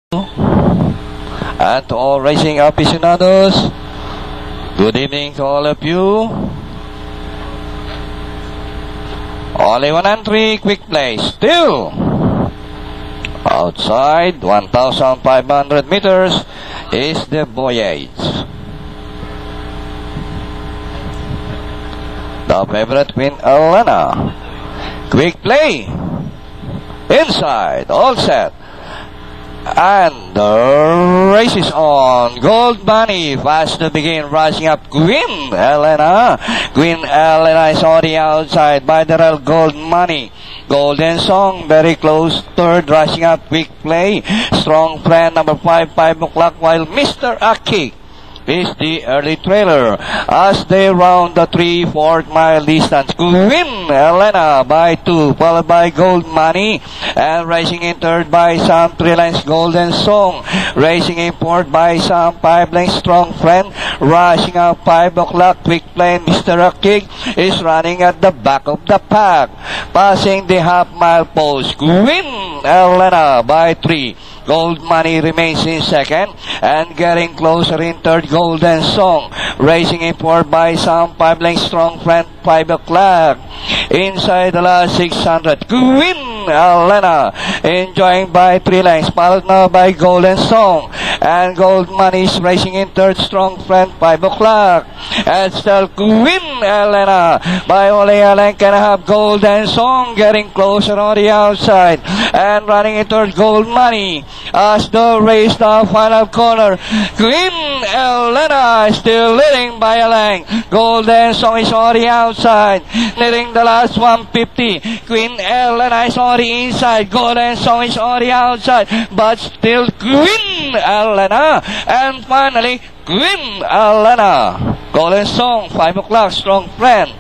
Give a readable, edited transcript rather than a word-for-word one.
And to all racing aficionados, good evening to all of you. Only 1 entry, quick play. Still outside 1,500 meters is the voyage. The favorite Queen Elena. Quick play. Inside, all set. And the race is on. Gold Money fast to begin, rushing up Queen Elena. Queen Elena is on the outside by the rail. Gold Money. Golden Song very close. Third, rushing up. Quick play. Strong Friend number 5 o'clock, while Mr. Aki is the early trailer as they round the 3/4 mile distance. Queen Elena by 2, followed by Gold Money, and racing in third by Sam 3 lengths Golden Song. Racing in fourth by Sam 5 lengths Strong Friend. Rushing out 5 o'clock, Quick Play. Mr. Akig is running at the back of the pack, passing the half-mile post. Queen Elena by 3. Gold Money remains in second, and getting closer in third, Golden Song. Racing in fourth by Sam 5 lengths Strong Friend, 5 o'clock. Inside the last 600, Queen Elena enjoying by 3 lengths, followed now by Golden Song. And Gold Money is racing in third, Strong Friend, 5 o'clock. And still Queen Elena by only a length and a half. Golden Song getting closer on the outside, and running in third, Gold Money. As the race the final corner, Queen Elena is still leading by a length. Golden Song is on the outside, nearing the last 150. Queen Elena is on the inside. Golden Song is on the outside, but still Queen Elena. And finally, Queen Elena. Golden Song, 5 o'clock, Strong Friend.